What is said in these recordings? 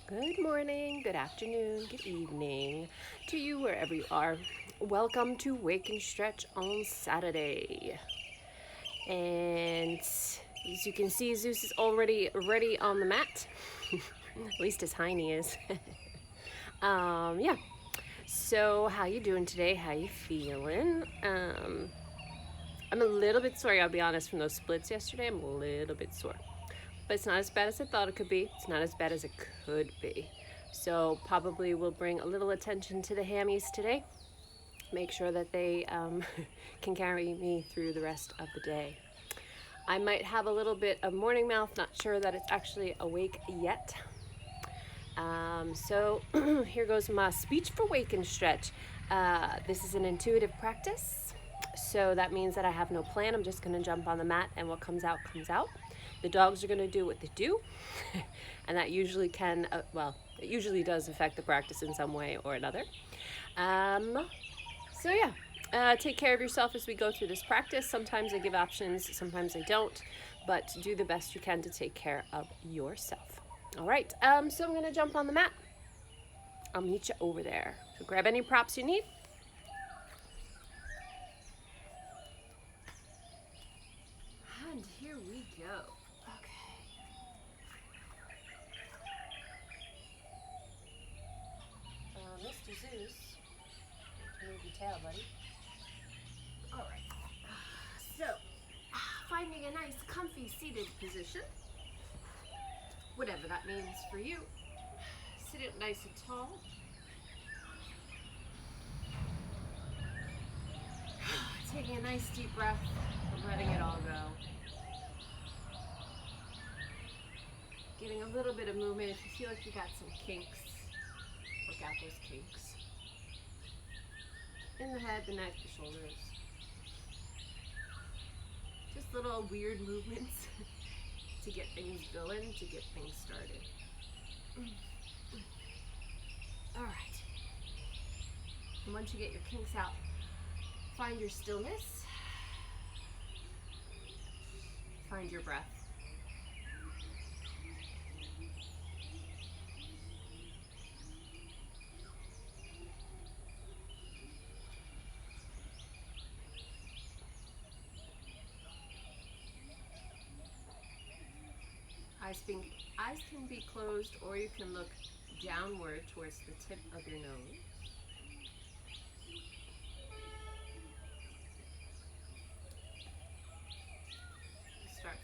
Good morning, good afternoon, good evening to you wherever you are. Welcome to Wake and Stretch on Saturday. And as you can see, Zeus is already ready on the mat. At least his hiney is. Yeah. So how you doing today? How you feeling? I'm a little bit sore, I'll be honest, from those splits yesterday. I'm a little bit sore. But it's not as bad as I thought it could be. It's not as bad as it could be. So probably we'll bring a little attention to the hammies today. Make sure that they can carry me through the rest of the day. I might have a little bit of morning mouth, not sure that it's actually awake yet. So here goes my speech for wake and stretch. This is an intuitive practice. So that means that I have no plan. I'm just going to jump on the mat and what comes out, comes out. The dogs are going to do what they do. And that usually can, it usually does affect the practice in some way or another. So yeah, take care of yourself as we go through this practice. Sometimes I give options, sometimes I don't. But do the best you can to take care of yourself. All right, so I'm going to jump on the mat. I'll meet you over there. So grab any props you need. And here we go. Okay. Mr. Zeus, move your tail, buddy. All right. So, finding a nice, comfy seated position, whatever that means for you. Sit up nice and tall. Taking a nice deep breath and letting it all go. Getting a little bit of movement. If you feel like you got some kinks, work out those kinks. In the head, the neck, the shoulders. Just little weird movements to get things going, to get things started. All right. And once you get your kinks out, find your stillness. Find your breath. Eyes can be closed, or you can look downward towards the tip of your nose. Start.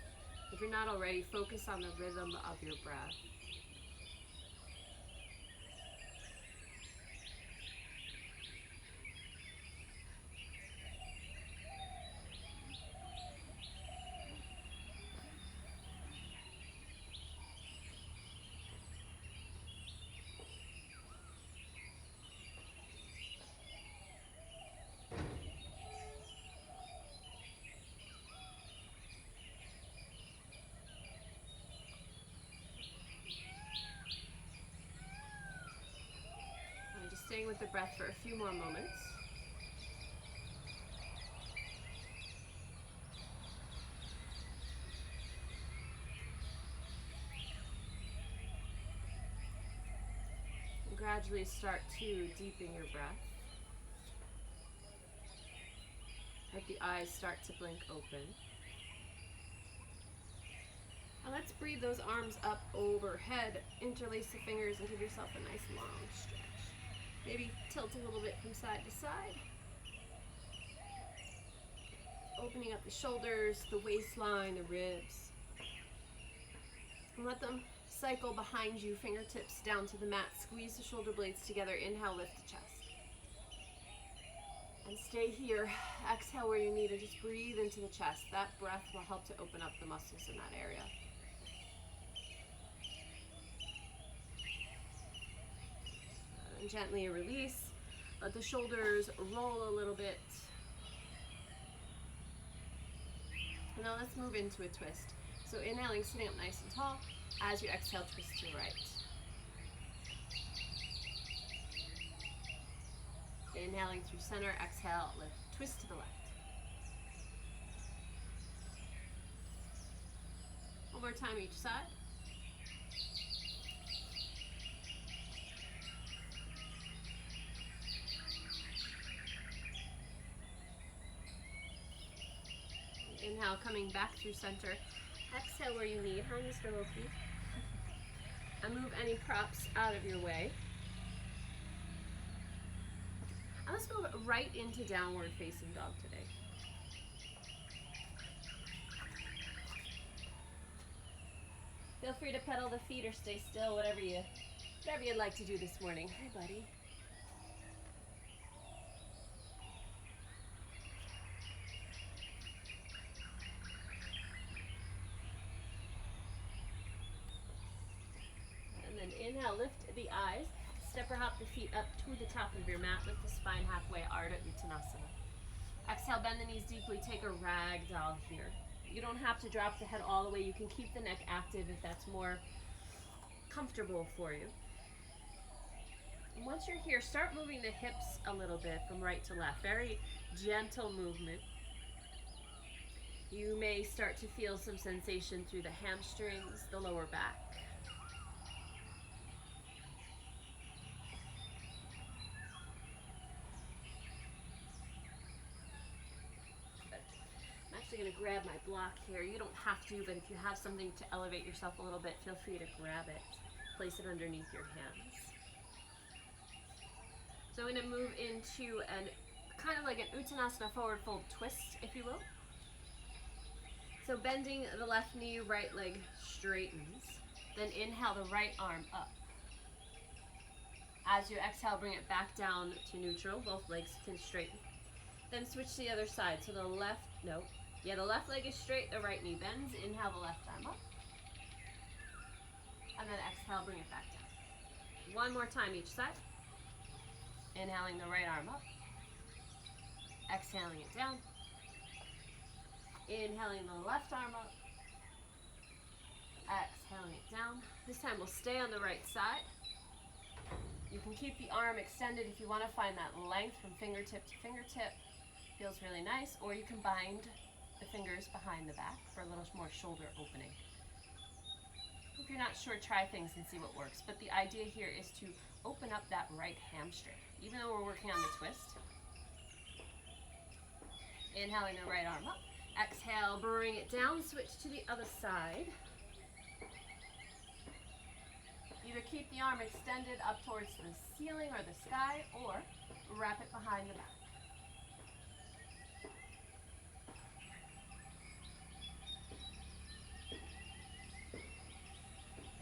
If you're not already, focus on the rhythm of your breath. Staying with the breath for a few more moments. And gradually start to deepen your breath. Let the eyes start to blink open. And let's breathe those arms up overhead. Interlace the fingers and give yourself a nice long stretch. Maybe tilt a little bit from side to side. Opening up the shoulders, the waistline, the ribs. And let them cycle behind you, fingertips down to the mat. Squeeze the shoulder blades together. Inhale, lift the chest. And stay here. Exhale where you need to. Just breathe into the chest. That breath will help to open up the muscles in that area. And gently release. Let the shoulders roll a little bit. And now let's move into a twist. So inhaling, sitting up nice and tall. As you exhale, twist to the right. Inhaling through center, exhale, lift, twist to the left. One more time each side. Inhale, coming back through center. Exhale where you need. Hi, Mr. Lokey. And move any props out of your way. And let's move right into downward facing dog today. Feel free to pedal the feet or stay still, whatever you'd like to do this morning. Hi, buddy. And then inhale, lift the eyes. Step or hop the feet up to the top of your mat. Lift the spine halfway, Ardha Uttanasana. Exhale, bend the knees deeply. Take a ragdoll here. You don't have to drop the head all the way. You can keep the neck active if that's more comfortable for you. And once you're here, start moving the hips a little bit from right to left. Very gentle movement. You may start to feel some sensation through the hamstrings, the lower back. Going to grab my block here. You don't have to, but if you have something to elevate yourself a little bit, feel free to grab it. Place it underneath your hands. So I'm going to move into an kind of like an Uttanasana forward fold twist, if you will. So bending the left knee, right leg straightens. Then inhale the right arm up. As you exhale, bring it back down to neutral. Both legs can straighten. Then switch to the other side. So the left leg is straight, the right knee bends. Inhale the left arm up. And then exhale, bring it back down. One more time each side. Inhaling the right arm up. Exhaling it down. Inhaling the left arm up. Exhaling it down. This time we'll stay on the right side. You can keep the arm extended if you want to find that length from fingertip to fingertip. Feels really nice. Or you can bind the fingers behind the back for a little more shoulder opening. If you're not sure, try things and see what works. But the idea here is to open up that right hamstring. Even though we're working on the twist. Inhaling the right arm up. Exhale, bring it down. Switch to the other side. Either keep the arm extended up towards the ceiling or the sky, or wrap it behind the back.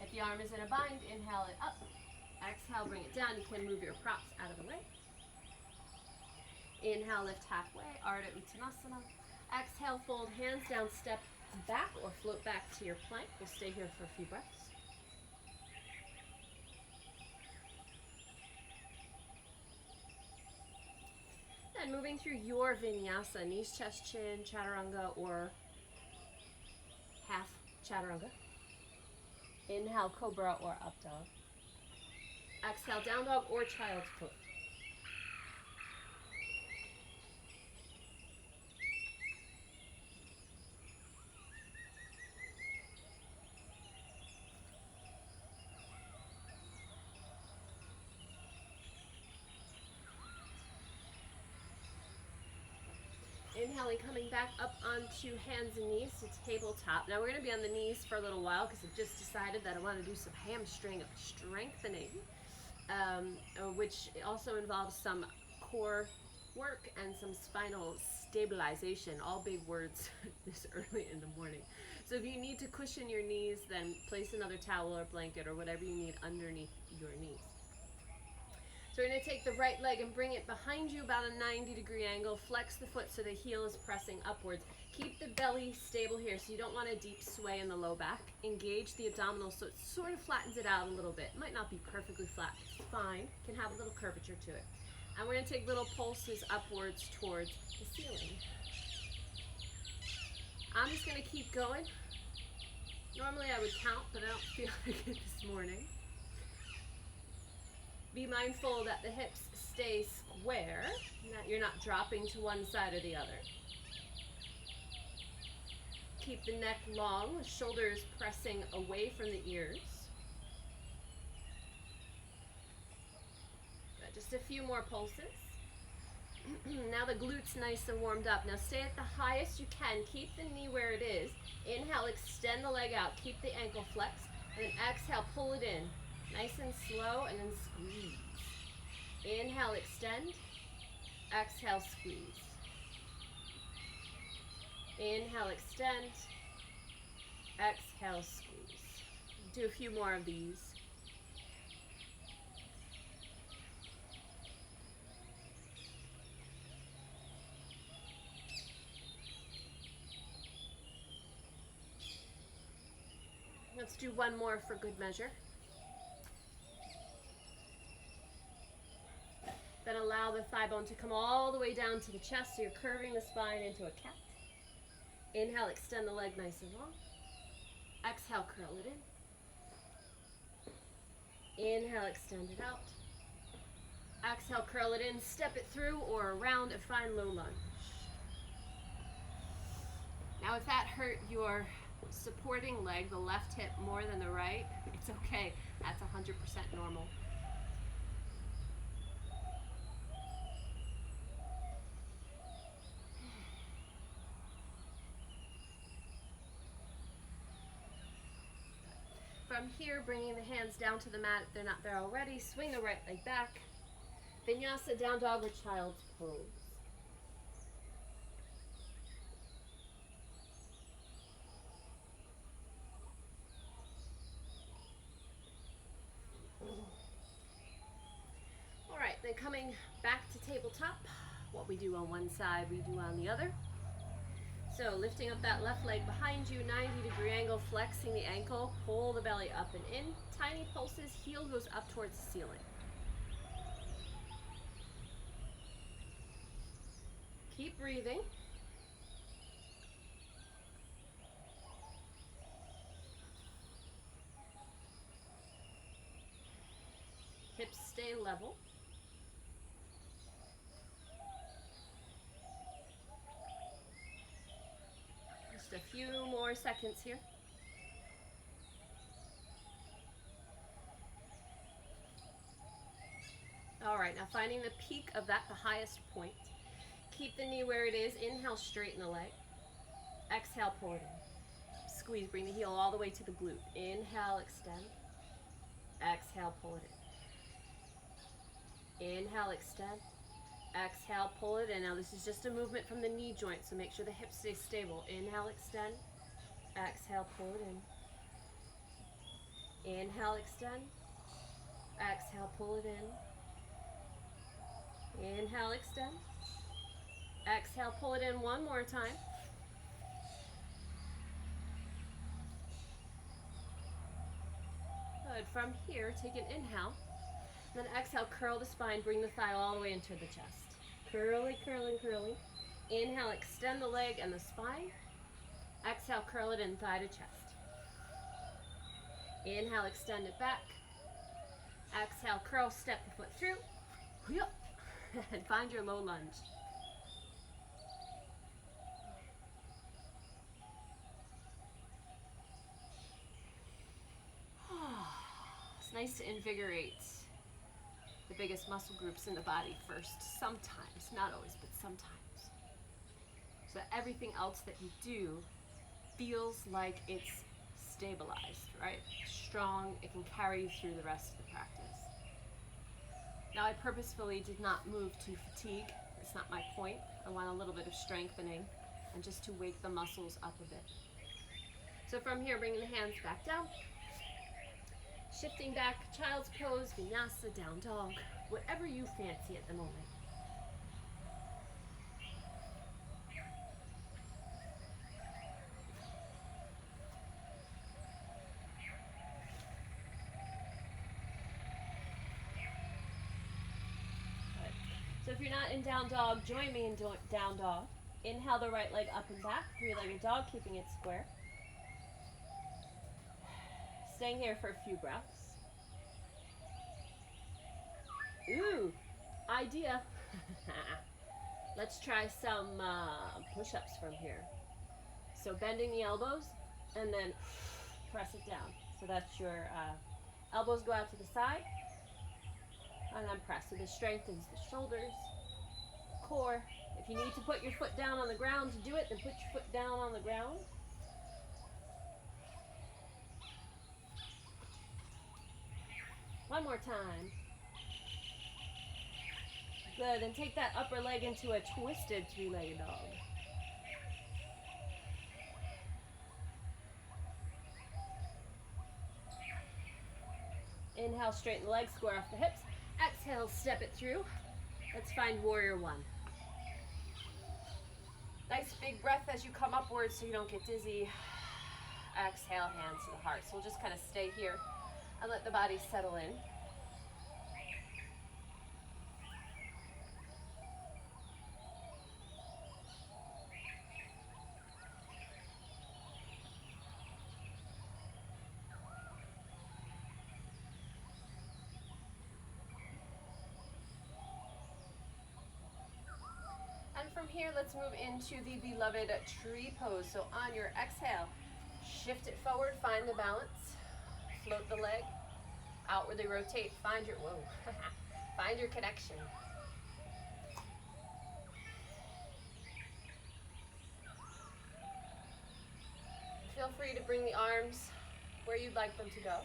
If the arm is in a bind, inhale it up. Exhale, bring it down. You can move your props out of the way. Inhale, lift halfway, Ardha Uttanasana. Exhale, fold hands down, step back or float back to your plank. We'll stay here for a few breaths. Then moving through your vinyasa, knees, chest, chin, chaturanga, or half chaturanga. Inhale, cobra or up dog. Exhale, down dog or child's pose. Inhaling, coming back up onto hands and knees to tabletop. Now we're going to be on the knees for a little while because I've just decided that I want to do some hamstring strengthening, which also involves some core work and some spinal stabilization. All big words this early in the morning. So if you need to cushion your knees, then place another towel or blanket or whatever you need underneath your knees. So we're going to take the right leg and bring it behind you about a 90-degree angle. Flex the foot so the heel is pressing upwards. Keep the belly stable here so you don't want a deep sway in the low back. Engage the abdominals so it sort of flattens it out a little bit. It might not be perfectly flat. It's fine. It can have a little curvature to it. And we're going to take little pulses upwards towards the ceiling. I'm just going to keep going. Normally I would count, but I don't feel like it this morning. Be mindful that the hips stay square, that you're not dropping to one side or the other. Keep the neck long, the shoulders pressing away from the ears. Just a few more pulses. Now the glutes nice and warmed up. Now stay at the highest you can. Keep the knee where it is. Inhale, extend the leg out. Keep the ankle flexed. And then exhale, pull it in. Nice and slow, and then squeeze. Inhale, extend. Exhale, squeeze. Inhale, extend. Exhale, squeeze. Do a few more of these. Let's do one more for good measure. Then allow the thigh bone to come all the way down to the chest, so you're curving the spine into a cat. Inhale, extend the leg nice and long. Exhale, curl it in. Inhale, extend it out. Exhale, curl it in, step it through or around and find low lunge. Now if that hurt your supporting leg, the left hip more than the right, it's okay. That's 100% normal. From here, bringing the hands down to the mat if they're not there already. Swing the right leg back. Vinyasa, down dog or child's pose. All right, then coming back to tabletop. What we do on one side, we do on the other. So lifting up that left leg behind you, 90-degree angle, flexing the ankle, pull the belly up and in. Tiny pulses, heel goes up towards the ceiling. Keep breathing. Hips stay level. Just a few more seconds here. All right, now finding the peak of that, the highest point. Keep the knee where it is. Inhale, straighten the leg. Exhale, pull it in. Squeeze, bring the heel all the way to the glute. Inhale, extend. Exhale, pull it in. Inhale, extend. Exhale, pull it in. Now this is just a movement from the knee joint, so make sure the hips stay stable. Inhale, extend. Exhale, pull it in. Inhale, extend. Exhale, pull it in. Inhale, extend. Exhale, pull it in one more time. Good. From here, take an inhale. Then exhale, curl the spine, bring the thigh all the way into the chest. Curling, curling, curling. Inhale, extend the leg and the spine. Exhale, curl it in, thigh to chest. Inhale, extend it back. Exhale, curl, step the foot through. And find your low lunge. It's nice to invigorate the biggest muscle groups in the body first, sometimes, not always, but sometimes. So that everything else that you do feels like it's stabilized, right? Strong, it can carry you through the rest of the practice. Now I purposefully did not move to fatigue. It's not my point. I want a little bit of strengthening and just to wake the muscles up a bit. So from here, bringing the hands back down. Shifting back, child's pose, vinyasa, down dog, whatever you fancy at the moment. Good. So if you're not in down dog, join me in down dog. Inhale the right leg up and back, three-legged dog, keeping it square. Staying here for a few breaths. Ooh, idea. Let's try some push-ups from here. So bending the elbows and then press it down. So that's your elbows go out to the side and then press. So this strengthens the shoulders, core. If you need to put your foot down on the ground to do it, then put your foot down on the ground. One more time. Good, and take that upper leg into a twisted three-legged dog. Inhale, straighten the legs, square off the hips. Exhale, step it through. Let's find warrior one. Nice big breath as you come upwards so you don't get dizzy. Exhale, hands to the heart. So we'll just kind of stay here and let the body settle in. And from here, let's move into the beloved tree pose. So on your exhale, shift it forward, find the balance, float the leg, outwardly rotate, find your, whoa, find your connection. Feel free to bring the arms where you'd like them to go.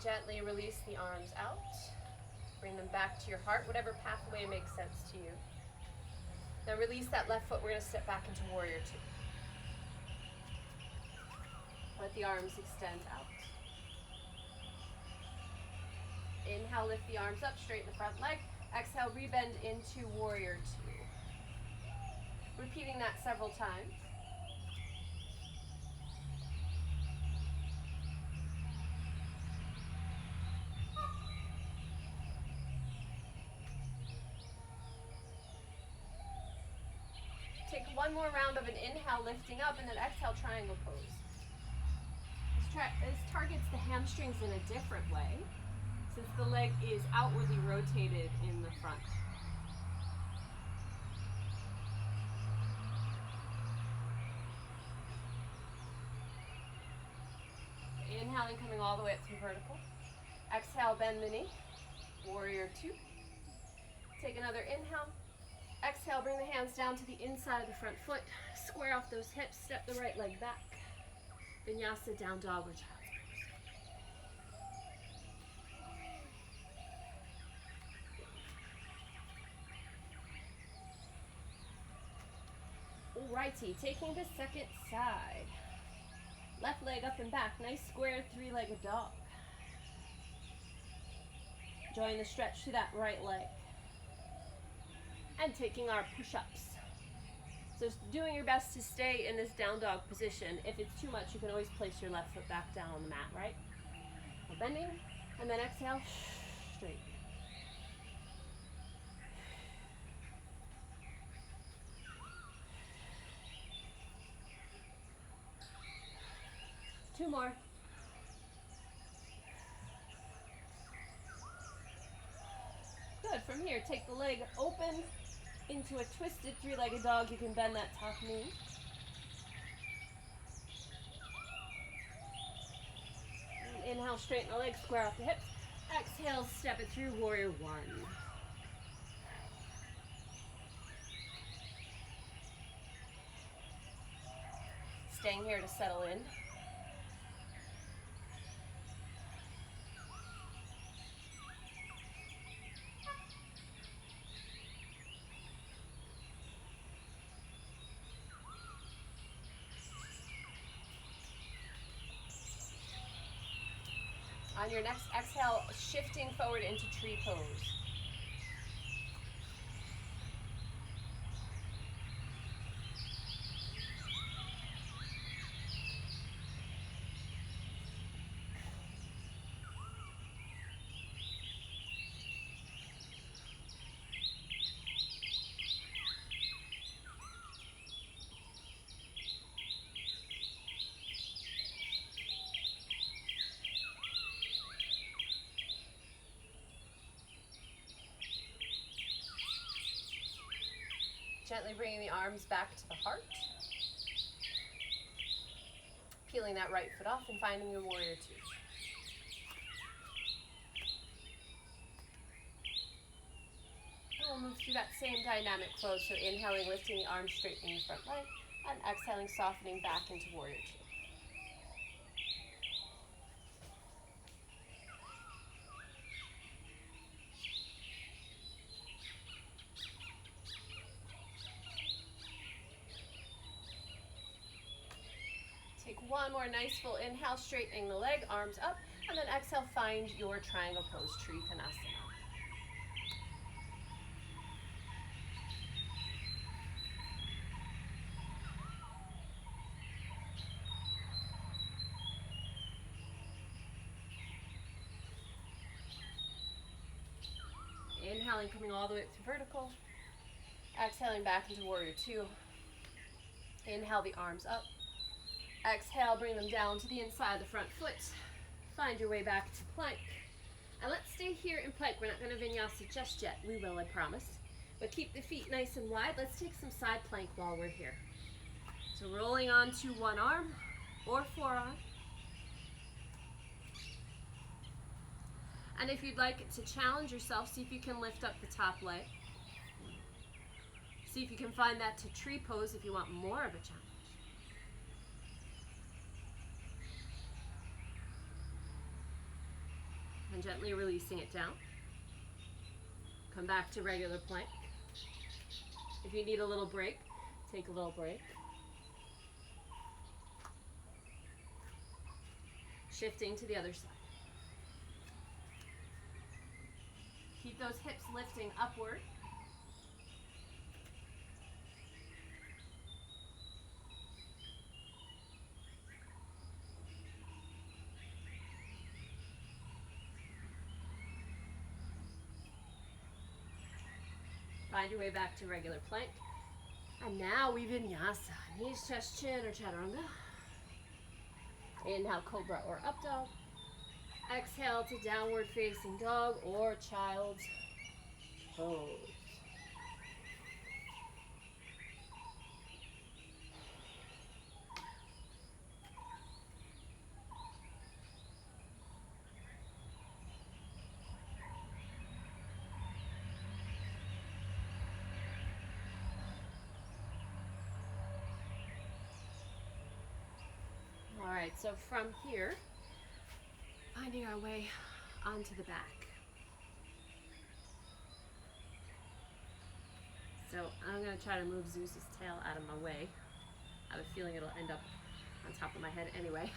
Gently release the arms out. Bring them back to your heart, whatever pathway makes sense to you. Now release that left foot. We're going to step back into warrior two. Let the arms extend out. Inhale, lift the arms up, straighten the front leg. Exhale, rebend into warrior two. Repeating that several times. Take one more round of an inhale, lifting up, and then exhale, triangle pose. This targets the hamstrings in a different way, since the leg is outwardly rotated in the front. Inhaling, coming all the way up to vertical. Exhale, bend the knee. Warrior two. Take another inhale. Exhale, bring the hands down to the inside of the front foot. Square off those hips, step the right leg back. Vinyasa, down dog or child's pose. Alrighty, taking the second side. Left leg up and back, nice square three-legged dog. Enjoying the stretch to that right leg. And taking our push-ups. So doing your best to stay in this down dog position. If it's too much, you can always place your left foot back down on the mat, right? So bending, and then exhale, straight. Two more. Good, from here, take the leg open into a twisted three-legged dog. You can bend that top knee. And inhale, straighten the legs, square off the hips. Exhale, step it through, warrior one. Staying here to settle in. On your next exhale, shifting forward into tree pose. Gently bringing the arms back to the heart. Peeling that right foot off and finding your warrior two. And we'll move through that same dynamic flow. So inhaling, lifting the arms, straightening the front leg, and exhaling, softening back into warrior two. Take one more nice full inhale, straightening the leg, arms up, and then exhale, find your triangle pose, Trikonasana. Inhaling, coming all the way up to vertical. Exhaling back into warrior two. Inhale the arms up. Exhale, bring them down to the inside of the front foot. Find your way back to plank. And let's stay here in plank. We're not going to vinyasa just yet. We will, I promise. But keep the feet nice and wide. Let's take some side plank while we're here. So rolling onto one arm or forearm. And if you'd like to challenge yourself, see if you can lift up the top leg. See if you can find that to tree pose if you want more of a challenge. And gently releasing it down. Come back to regular plank. If you need a little break, take a little break. Shifting to the other side. Keep those hips lifting upward. Find your way back to regular plank. And now we vinyasa. Knees, chest, chin, or chaturanga. Inhale, cobra or up dog. Exhale to downward facing dog or child's pose. All right, so from here, finding our way onto the back. So I'm going to try to move Zeus's tail out of my way. I have a feeling it'll end up on top of my head anyway.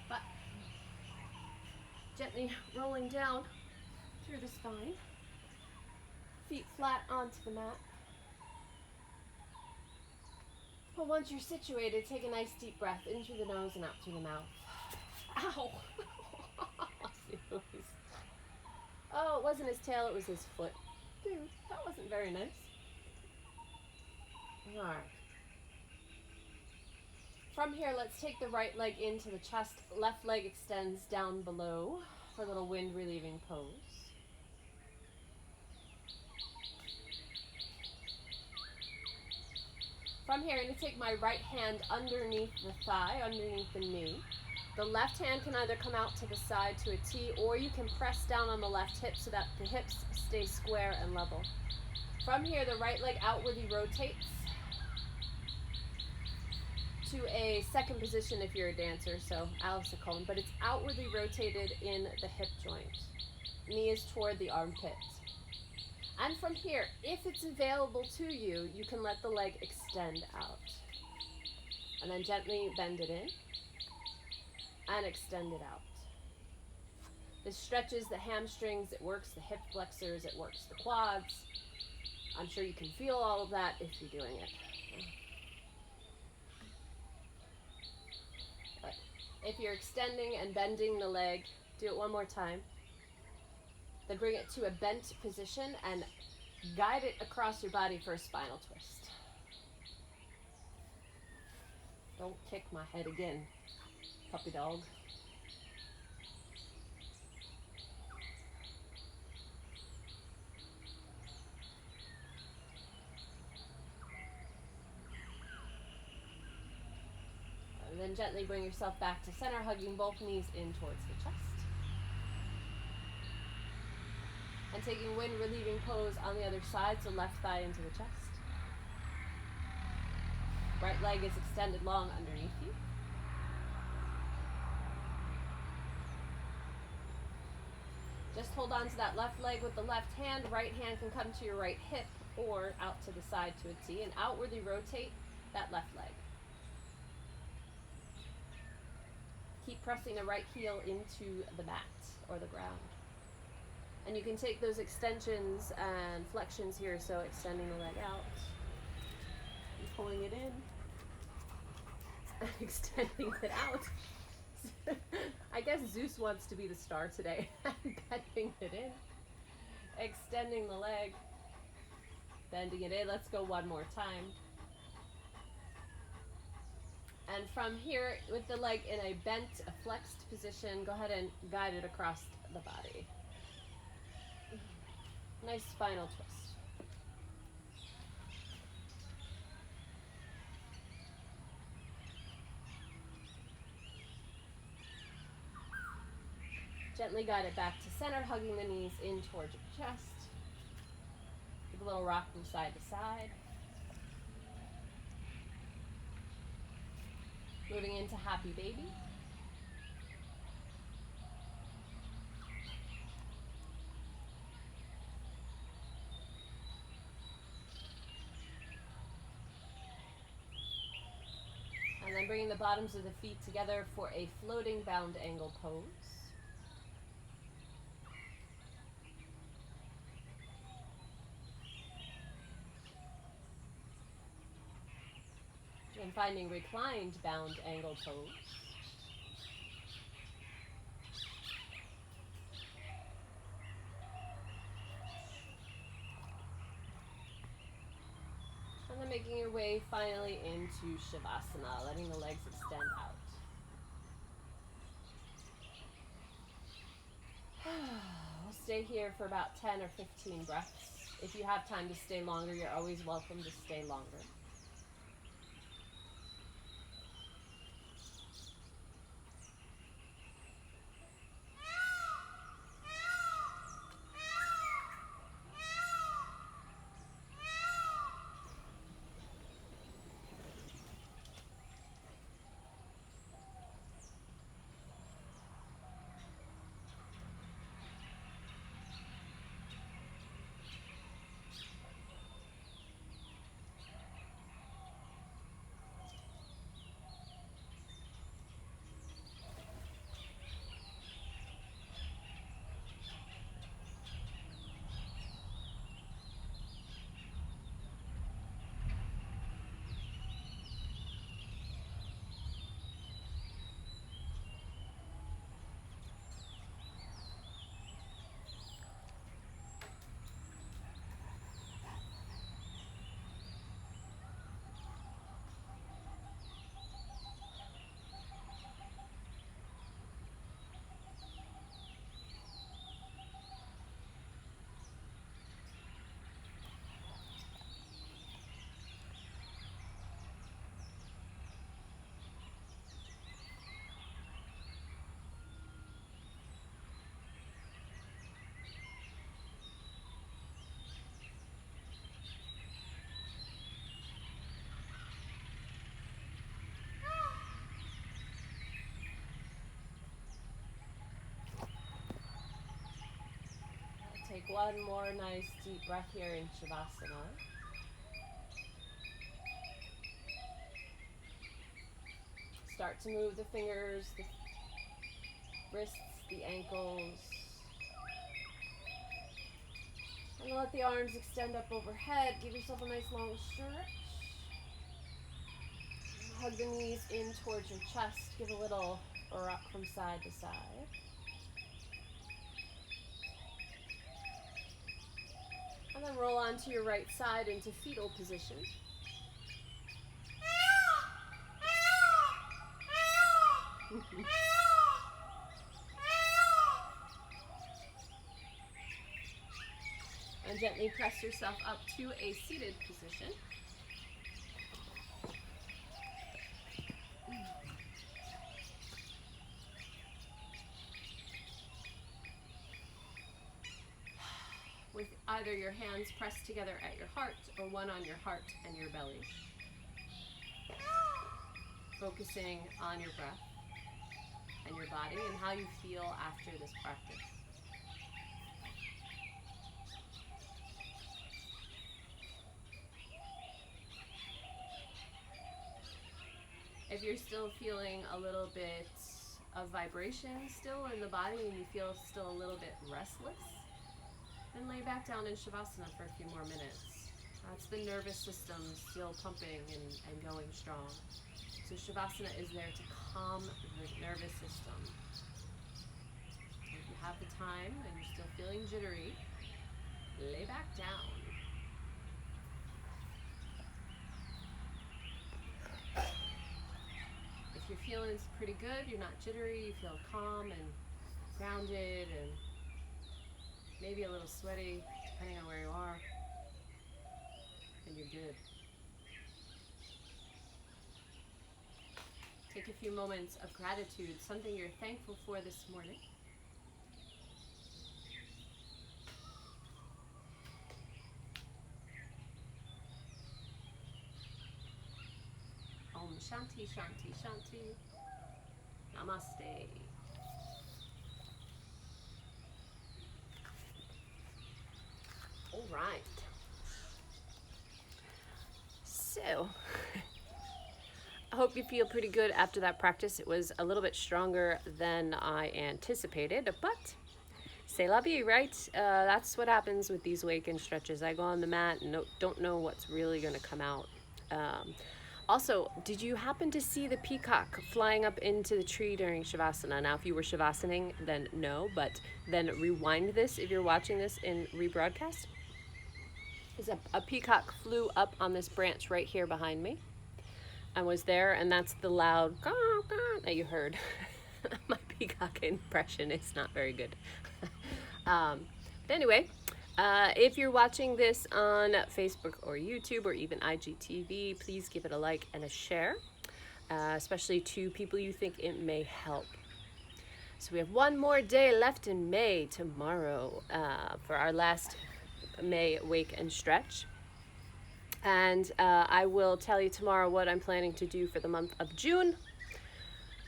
But gently rolling down through the spine. Feet flat onto the mat. But once you're situated, take a nice deep breath in through the nose and out through the mouth. Ow! Zeus. Oh, it wasn't his tail, it was his foot. Dude, that wasn't very nice. Alright. From here, let's take the right leg into the chest. Left leg extends down below for a little wind relieving pose. From here, I'm going to take my right hand underneath the thigh, underneath the knee. The left hand can either come out to the side to a T, or you can press down on the left hip so that the hips stay square and level. From here, the right leg outwardly rotates to a second position if you're a dancer, so Alice Cohen, but it's outwardly rotated in the hip joint. Knee is toward the armpit. And from here, if it's available to you, you can let the leg extend out. And then gently bend it in and extend it out. This stretches the hamstrings, it works the hip flexors, it works the quads. I'm sure you can feel all of that if you're doing it. But if you're extending and bending the leg, do it one more time. Then bring it to a bent position and guide it across your body for a spinal twist. Don't kick my head again, puppy dog. then gently bring yourself back to center, hugging both knees in towards the chest. And taking wind relieving pose on the other side, so left thigh into the chest. Right leg is extended long underneath you. Just hold on to that left leg with the left hand. Right hand can come to your right hip or out to the side to a T, and outwardly rotate that left leg. Keep pressing the right heel into the mat or the ground. And you can take those extensions and flexions here, so extending the leg out, and pulling it in, and extending it out. I guess Zeus wants to be the star today. Bending it in, extending the leg, bending it in. Let's go one more time. And from here, with the leg in a bent, a flexed position, go ahead and guide it across the body. Nice spinal twist. Gently guide it back to center, hugging the knees in towards your chest. Give a little rock from side to side. Moving into happy baby. And then bringing the bottoms of the feet together for a floating bound angle pose. And finding reclined bound angle pose. And then making your way finally into Shavasana, letting the legs extend out. We'll stay here for about 10 or 15 breaths. If you have time to stay longer, you're always welcome to stay longer. Take one more nice deep breath here in Shavasana. Start to move the fingers, the wrists, the ankles. And let the arms extend up overhead. Give yourself a nice long stretch. Hug the knees in towards your chest. Give a little rock from side to side. And then roll onto your right side into fetal position. And gently press yourself up to a seated position. either your hands pressed together at your heart or one on your heart and your belly. Focusing on your breath and your body and how you feel after this practice. If you're still feeling a little bit of vibration still in the body and you feel still a little bit restless, then lay back down in Shavasana for a few more minutes. That's the nervous system still pumping and going strong. So Shavasana is there to calm the nervous system. If you have the time and you're still feeling jittery, lay back down. If you're feeling pretty good, you're not jittery, you feel calm and grounded and maybe a little sweaty, depending on where you are, and you're good. Take a few moments of gratitude, something you're thankful for this morning. Om Shanti, Shanti, Shanti. Namaste. All right. So, I hope you feel pretty good after that practice. It was a little bit stronger than I anticipated, but c'est la vie, right? That's what happens with these wake-in stretches. I go on the mat and don't know what's really going to come out. Also, did you happen to see the peacock flying up into the tree during Shavasana? Now, if you were Shavasanaing, then no, but then rewind this if you're watching this in rebroadcast. A peacock flew up on this branch right here behind me. I was there, and that's the loud caw, caw that you heard. My peacock impression is not very good. But anyway, if you're watching this on Facebook or YouTube or even IGTV, please give it a like and a share, especially to people you think it may help. So we have one more day left in May, tomorrow, for our last May wake and stretch. And I will tell you tomorrow what I'm planning to do for the month of June.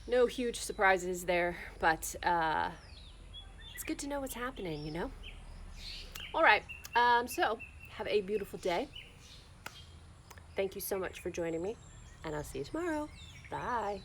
No huge surprises there, but it's good to know what's happening, you know? All right, so have a beautiful day. Thank you so much for joining me, and I'll see you tomorrow. Bye.